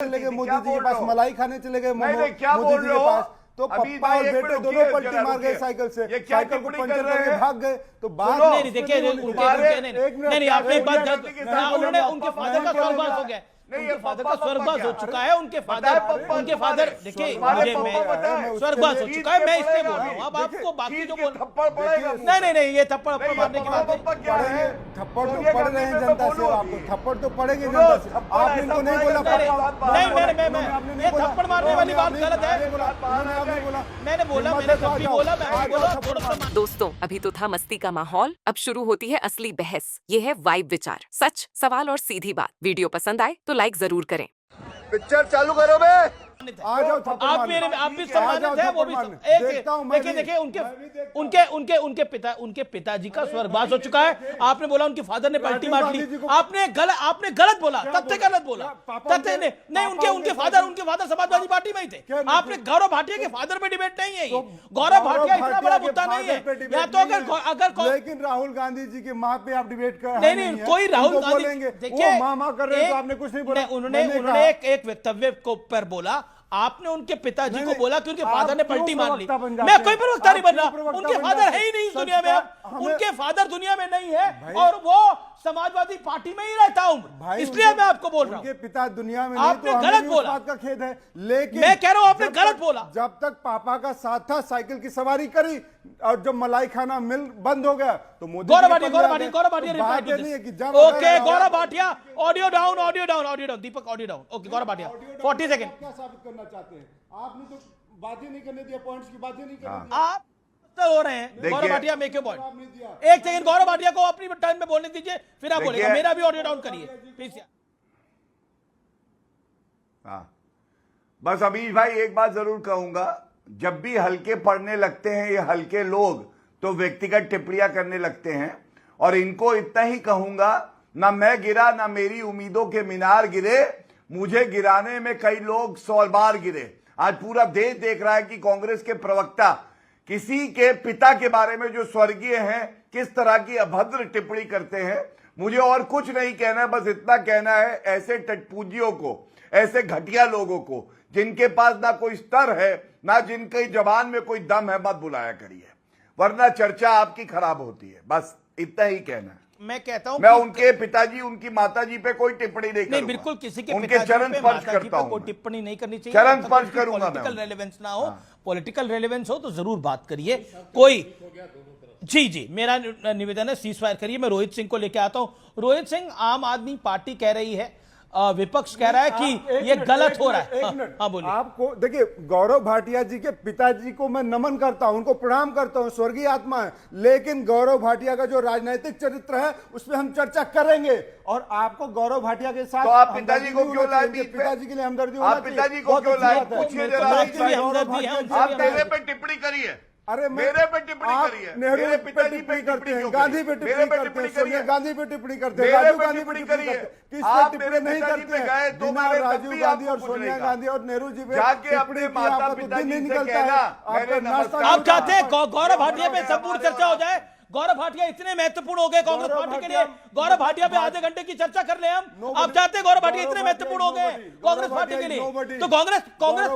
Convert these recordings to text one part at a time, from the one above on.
चले गए मोदी जी के पास, मलाई खाने चले गए मोदी जी क्या बोल के रहे हो? पास, तो पप्पा और बेटे दोनों पलटी मार गए साइकिल से, साइकिल को पंचर करके भाग गए। तो बात नहीं देखिए, नहीं आपने एक बात उन्होंने उनके फादर का स्वर्गवास हो गया, उनके फादर का स्वर्गवास हो चुका है, उनके फादर देखिए स्वर्गवास हो चुका है, मैं इसलिए बोल रहा हूँ। अब आपको बाकी जो बोल नहीं ये थप्पड़ मारने की बात नहीं, थप्पड़ तो पड़ रहे हैं जनता से, आपको थप्पड़ तो पड़ेंगे जनता से, आपने इनको नहीं बोला। नहीं ये थप्पड़ मारने वाली बात गलत है, मैंने बोला, मैंने कब भी बोला। दोस्तों, अभी तो था मस्ती का माहौल, अब शुरू होती है असली बहस। ये है वाइब विचार, सच, सवाल और सीधी बात। वीडियो पसंद आए तो लाइक जरूर करें। पिक्चर चालू करो बे। आ जाओ, आप भी सम्मानित है, वो भी देखिए उनके पिताजी का स्वर्गवास हो चुका है। आपने बोला उनके फादर ने पलटी मार ली, आपने गलत बोला, तथ्य गलत बोला, तथ्य नहीं उनके फादर समाजवादी पार्टी में ही थे। आपने गौरव भाटिया के फादर पे डिबेट नहीं है, गौरव भाटिया इतना बड़ा मुद्दा नहीं है। या तो अगर लेकिन राहुल गांधी जी के माँ पे आप डिबेट कर नहीं कोई राहुल गांधी देखिए माँ कर रहे हैं, तो आपने कुछ नहीं बोला। उन्होंने एक वक्तव्य को पर बोला, आपने उनके पिताजी को बोला कि उनके फादर ने पलटी मार ली। मैं कोई प्रवक्ता नहीं बन रहा, उनके फादर है ही नहीं इस दुनिया में, अब उनके फादर दुनिया में नहीं है और वो समाजवादी पार्टी में ही रहता हूं, इसलिए मैं आपको बोल रहा हूं। उनके पिता दुनिया में आपने नहीं, तो गलत बोला, बात का खेद है। लेकिन मैं कह रहा हूं आपने गलत बोला। जब तक पापा का साथ था, साइकिल की सवारी करी, और जब मलाई खाना मिल बंद हो गया तो मोदी गौरव भाटिया नहीं है कि जब okay Gaurav Bhatia audio down दीपक audio down. Okay Gaurav Bhatia 40 second. क्या साबित करना चाहते हैं? आपने तो बात ही नहीं करने दिया, पॉइंट्स की बात ही नहीं करने दिया। आप हो रहे हैं Gaurav Bhatia make your point. एक सेकंड गौरव भाटिया को अपनी टर्न में बोलने दीजिए, फिर आप बोलेगा। मेरा भी ऑडियो डाउन करिए प्लीज। बस अमीश भाई एक बात जरूर कहूंगा, जब भी हल्के पड़ने लगते हैं ये हल्के लोग, तो व्यक्तिगत टिप्पणियां करने लगते हैं। और इनको इतना ही कहूंगा, ना मैं गिरा ना मेरी उम्मीदों के मीनार गिरे, मुझे गिराने में कई लोग 100 बार गिरे। आज पूरा देश देख रहा है कि कांग्रेस के प्रवक्ता किसी के पिता के बारे में जो स्वर्गीय हैं किस तरह की अभद्र टिप्पणी करते हैं। मुझे और कुछ नहीं कहना है, बस इतना कहना है, ऐसे टटपूजियों को, ऐसे घटिया लोगों को जिनके पास ना कोई स्तर है, ना जिनकी जबान में कोई दम है, मत बुलाया करिए, वरना चर्चा आपकी खराब होती है। बस इतना ही कहना है। मैं कहता हूं मैं उनके पिताजी उनकी माताजी पे कोई टिप्पणी नहीं करूंगा। बिल्कुल किसी के उनके चरण स्पर्श करता हूं, कोई टिप्पणी नहीं करनी चाहिए। चरण स्पर्श करूंगा। पॉलिटिकल रेलेवेंस ना हो, पॉलिटिकल रेलेवेंस हो तो जरूर बात करिए। कोई जी मेरा निवेदन है, सीज फायर करिए। मैं रोहित सिंह को लेकर आता हूं। रोहित सिंह, आम आदमी पार्टी कह रही है, विपक्ष कह रहा है कि ये गलत हो रहा है। हाँ बोलिए। आपको देखिए, गौरव भाटिया जी के पिताजी को मैं नमन करता हूं, उनको प्रणाम करता हूं, स्वर्गीय आत्मा है। लेकिन गौरव भाटिया का जो राजनीतिक चरित्र है उस पर हम चर्चा करेंगे। और आपको गौरव भाटिया के साथ, तो आप पिताजी को क्यों लाए? पिताजी के लिए हमदर्दी, आप पिताजी को क्यों लाए? पूछिए जरा। आप मेरे पे टिप्पणी करिए। अरे मेरे पे टिप्पणी करिए। नेहरू पे टिप्पणी करते हैं, गांधी पे टिप्पणी करते हैं, सोनिया गांधी पे टिप्पणी करते हैं, राजीव गांधी पे टिप्पणी करते हैं। किस पे टिप्पणी नहीं करते हैं? बिना राजीव गांधी और सोनिया गांधी और नेहरू जी पे टिप्पणी किया आपका तो दिन नहीं निकलता है। आप चाहते हैं गौरव भाटिया पे संपूर्ण चर्चा हो जाए? गौरव भाटिया इतने महत्वपूर्ण हो गए कांग्रेस पार्टी के लिए, गौरव भाटिया पे आधे घंटे की चर्चा कर ले हम। आप चाहते हैं गौरव भाटिया इतने महत्वपूर्ण हो गए कांग्रेस पार्टी के लिए, तो कांग्रेस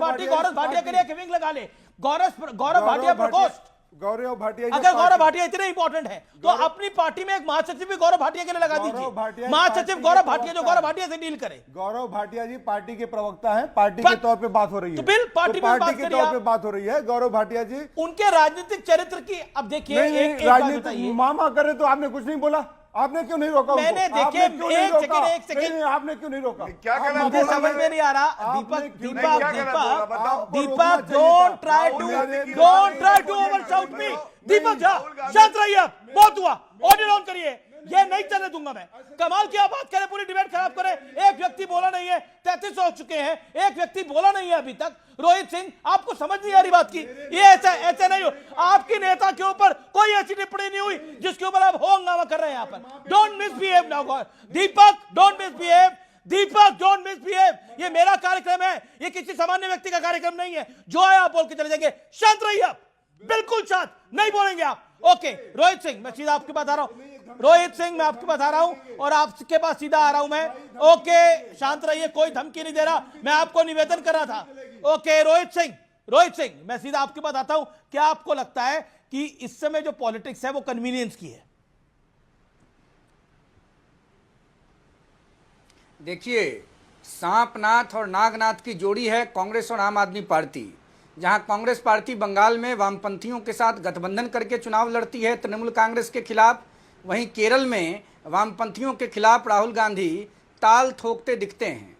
पार्टी गौरव भाटिया के लिए एक विंग लगा ले, गौरव भाटिया प्रकोष्ठ। गौरव भाटिया, अगर गौरव भाटिया इतने इंपॉर्टेंट है तो अपनी पार्टी में एक महासचिव भी गौरव भाटिया के लिए लगा दीजिए। महासचिव गौरव भाटिया, जो गौरव भाटिया से डील करे। गौरव भाटिया जी पार्टी के प्रवक्ता हैं, पार्टी के तौर पे बात हो रही है, तो बिल पार्टी के तौर पे बात हो रही है। गौरव भाटिया जी उनके राजनीतिक चरित्र की, अब देखिए राजनीतिक मामा करे तो आपने कुछ नहीं बोला, आपने क्यों नहीं रोका? मैंने देखिए एक सेकंड आपने क्यों नहीं रोका? क्या करना? मुझे समझ में नहीं आ रहा। दीपक डोंट ट्राई टू ओवरशाउट मी। दीपक झा शांत रहिए, बहुत हुआ, ऑडियो डाउन करिए। ये नहीं चलने दूंगा मैं। कमाल की बात करें, पूरी डिबेट खराब करें। एक व्यक्ति बोला नहीं है, 33 हो चुके हैं, एक व्यक्ति बोला नहीं है अभी तक। रोहित सिंह, आपको समझ नहीं आ रही बात की? ये ऐसे नहीं हो। आपकी नेता के ऊपर कोई ऐसी टिप्पणी नहीं हुई जिसके ऊपर आप हो हंगामा कर रहे हैं यहाँ पर। Don't misbehave now Deepak, don't misbehave Deepak, don't misbehave. ये मेरा कार्यक्रम है, ये किसी सामान्य व्यक्ति का कार्यक्रम नहीं है। जो है आप बोल के चले जाएंगे। शांत रहिए आप, बिल्कुल शांत, नहीं बोलेंगे आप। ओके रोहित सिंह, मैं सीधा आपके पास आ रहा हूं। रोहित सिंह मैं आपके पास आ रहा हूं और आपके पास सीधा आ रहा हूं मैं। ओके शांत रहिए, कोई धमकी नहीं दे रहा, मैं आपको निवेदन कर रहा था। ओके रोहित सिंह मैं सीधा आपके पास आता हूं। क्या आपको लगता है कि इस समय जो पॉलिटिक्स है वो कन्वीनियंस की है? देखिए, सांपनाथ और नागनाथ की जोड़ी है कांग्रेस और आम आदमी पार्टी। जहां कांग्रेस पार्टी बंगाल में वामपंथियों के साथ गठबंधन करके चुनाव लड़ती है तृणमूल कांग्रेस के खिलाफ, वहीं केरल में वामपंथियों के खिलाफ राहुल गांधी ताल ठोकते दिखते हैं।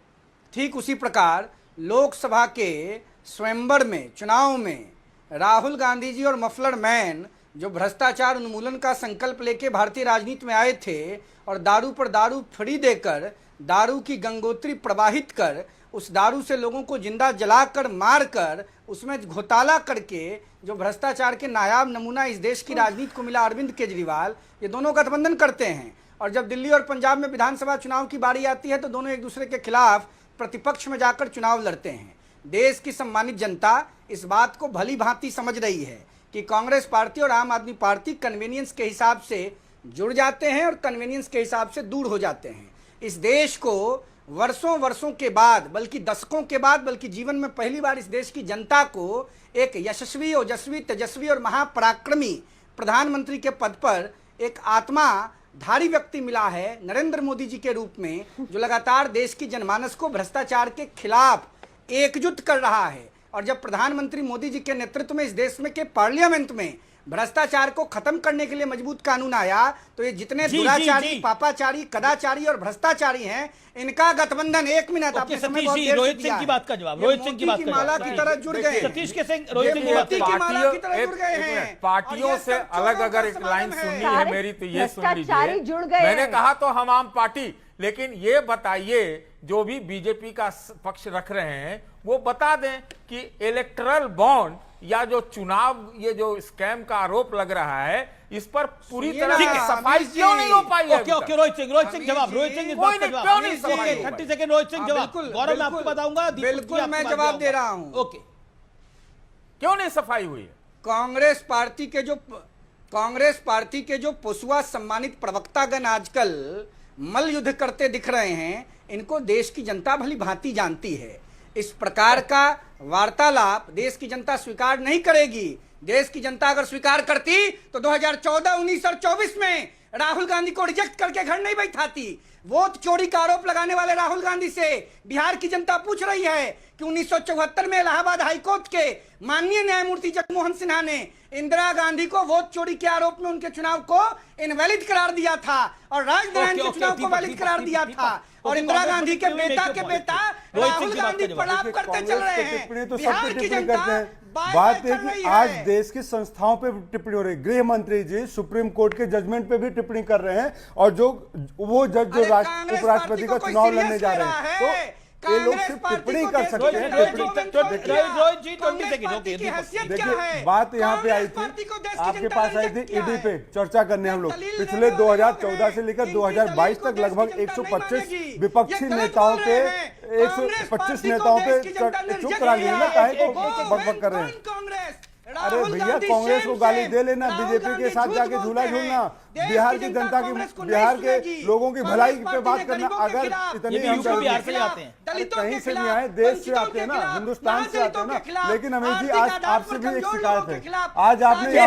ठीक उसी प्रकार लोकसभा के स्वयंवर में चुनाव में राहुल गांधी जी और मफलर मैन जो भ्रष्टाचार उन्मूलन का संकल्प लेके भारतीय राजनीति में आए थे और दारू पर दारू फ्री देकर दारू की गंगोत्री प्रवाहित कर उस दारू से लोगों को जिंदा जलाकर मारकर उसमें घोटाला करके जो भ्रष्टाचार के नायाब नमूना इस देश की राजनीति को मिला अरविंद केजरीवाल, ये दोनों गठबंधन करते हैं। और जब दिल्ली और पंजाब में विधानसभा चुनाव की बारी आती है तो दोनों एक दूसरे के खिलाफ प्रतिपक्ष में जाकर चुनाव लड़ते हैं। देश की सम्मानित जनता इस बात को भली भांति समझ रही है कि कांग्रेस पार्टी और आम आदमी पार्टी कन्वीनियंस के हिसाब से जुड़ जाते हैं और कन्वीनियंस के हिसाब से दूर हो जाते हैं। इस देश को वर्षों के बाद, बल्कि दशकों के बाद, बल्कि जीवन में पहली बार इस देश की जनता को एक यशस्वी, ओजस्वी, तेजस्वी और महापराक्रमी प्रधानमंत्री के पद पर एक आत्माधारी व्यक्ति मिला है नरेंद्र मोदी जी के रूप में, जो लगातार देश की जनमानस को भ्रष्टाचार के खिलाफ एकजुट कर रहा है। और जब प्रधानमंत्री मोदी जी के नेतृत्व में इस देश में के पार्लियामेंट में भ्रष्टाचार को खत्म करने के लिए मजबूत कानून आया, तो ये जितने दुराचारी, पापाचारी, कदाचारी और भ्रष्टाचारी हैं, इनका गठबंधन। एक मिनट, आपने समय बहुत देर से रोहित सिंह दिया की है। बात का जवाब, रोहित सिंह की बात का माला की तरह जुड़ गए हैं। सतीश के सिंह, रोहित सिंह की बात मोती की माला की तरह जुड़ गए हैं। पार्टियों से अलग अगर एक लाइन सुननी है मेरी तो ये सुन भ्रष्टाचारी लीजिए। जुड़ गए मैंने हैं। कहा तो हम आम पार्टी, लेकिन ये बताइए जो भी बीजेपी का पक्ष रख रहे हैं वो बता दें कि इलेक्टरल बॉन्ड या जो चुनाव, ये जो स्कैम का आरोप लग रहा है, इस पर पूरी तरह से सफाई क्यों नहीं हो पाई है? ओके रोहित सिंह जवाब, रोहित सिंह इस बात का जवाब। क्यों नहीं सफाई हो 30 सेकंड रोहित सिंह जवाब। गौरव मैं आपको बताऊंगा, बिल्कुल मैं जवाब दे रहा हूं। ओके, क्यों नहीं सफाई हुई है? कांग्रेस पार्टी के जो पोसुआ सम्मानित प्रवक्तागण आजकल मल युद्ध करते दिख रहे हैं, इनको देश की जनता भली भांति जानती है। इस प्रकार का वार्तालाप देश की जनता स्वीकार नहीं करेगी। देश की जनता अगर स्वीकार करती तो 2014, 19 और 24 में राहुल गांधी को रिजेक्ट करके घर नहीं बैठाती। वोट चोरी का आरोप लगाने वाले राहुल गांधी से बिहार की जनता पूछ रही है कि 1974 में इलाहाबाद हाईकोर्ट के माननीय न्यायमूर्ति जगमोहन सिन्हा ने इंदिरा गांधी को वोट चोरी के आरोप में उनके चुनाव को इनवैलिड करार दिया था और राजनारायण के चुनाव को वैलिड करार दिया था। और इंदिरा गांधी के बेटा राहुल गांधी प्रलाप करते चल रहे हैं। तो बिहार सब की टिप्पणी जनता करते हैं। बात है कि आज देश की संस्थाओं पे टिप्पणी हो रही है। गृह मंत्री जी सुप्रीम कोर्ट के जजमेंट पे भी टिप्पणी कर रहे हैं और जो वो जज जो उपराष्ट्रपति का चुनाव लड़ने जा रहे हैं, तो ये लोग सिर्फ टिप्पणी कर सकते हैं। देखिए बात यहाँ पे आई थी, आपके पास आई थी ईडी पे चर्चा करने हम लोग। पिछले 2014 से लेकर 2022 तक लगभग 125 विपक्षी नेताओं पे 125 नेताओं पे चुप करा लिया ना, काहे को बकबक कर रहे हैं? अरे भैया कांग्रेस को गाली दे लेना, बीजेपी के साथ जाके झूला झूलना, बिहार की जनता की, बिहार के लोगों की भलाई पे बात करना। अगर इतनी बिहार से आते हैं, कहीं से नहीं आए, देश से आते हैं ना, हिंदुस्तान से आते हैं ना। लेकिन अमित जी आज आपसे भी एक शिकायत है। आज आपने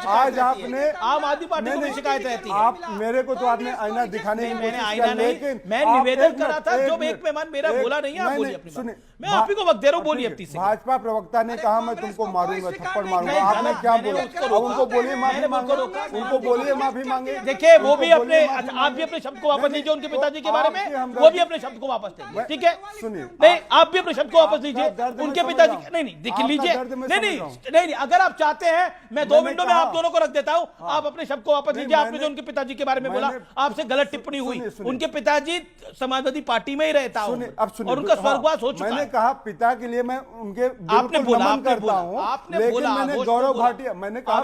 आज आपने आम आदमी पार्टी को शिकायत रहती है। आप मेरे को तो आपने आईना दिखाने की मैंने कोशिश आईना किया, नहीं, लेकिन मैं निवेदन कर रहा था। जो एक मेहमान मेरा बोला नहीं, आप बोलिए अपनी बात। मैं आप ही को वक्त दे रहा हूँ, बोलिए अपनी से। भाजपा प्रवक्ता ने कहा मैं तुमको मारूंगा, थप्पड़ मारूंगा, आपने क्या बोला? अब उनको बोलिए माफी मांगे, उनको बोलिए माफी मांगे। देखिए वो भी अपने, आप भी अपने शब्द को वापस लीजिए उनके पिताजी के बारे में, वो भी अपने शब्द को वापस लीजिए, ठीक है? सुनिए, नहीं आप भी अपने शब्द को वापस लीजिए उनके पिताजी। नहीं देखिए लीजिए, नहीं अगर आप चाहते हैं मैं 2 मिनटों में आप दोनों को रख देता हूं। आप अपने शब्द को वापस लीजिए। आपने जो उनके पिताजी के बारे में बोला, आपसे गलत टिप्पणी हुई। उनके पिताजी समाजवादी पार्टी में ही रहता हूं और उनका स्वर्गवास हो चुका है। मैंने कहा पिता के लिए मैं उनके आपने बोला, नमन करता हूं, लेकिन मैंने गौरव भाटिया, मैंने कहा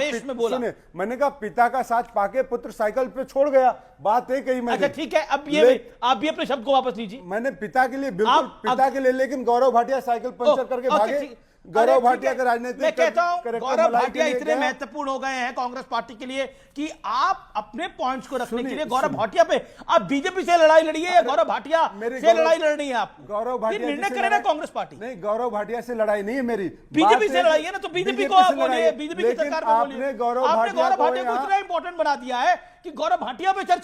सुनिए, मैंने कहा पिता का साथ पाके पुत्र साइकिल पे छोड़ गया, बात है कही मैंने। अच्छा ठीक है, अब ये आप भी अपने शब्द को वापस लीजिए। मैंने पिता के लिए, बिल्कुल पिता के लिए, लेकिन गौरव भाटिया साइकिल पंचर करके भागे। गौरव अरे भाटिया ठीक है, का राजनीतिक मैं कहता हूं करेक्टर गौरव मलाई के भाटिया लिए इतने गया। महत्वपूर्ण हो गए हैं कांग्रेस पार्टी के लिए कि आप अपने पॉइंट्स को रखने के लिए सुनिए, गौरव भाटिया पे आप बीजेपी से लड़ाई लड़िए या गौरव भाटिया मेरी से लड़ाई लड़नी है आप गौरव भाटिया निर्णय जी से करे ना लड़ाई- कांग्रेस पार्टी। नहीं, गौरव भाटिया से लड़ाई नहीं है मेरी। बीजेपी बात से लड़ाई है ना, तो बीजेपी को से आप लड़ाई बोलिए, है। बीजेपी की लेकिन सरकार को बोलिए। आपने गौरव आपने भाटिया गौरव को भाटिया को यहाँ- इतना इंपॉर्टेंट बना दिया है कि गौरव भाटिया पे चर्चा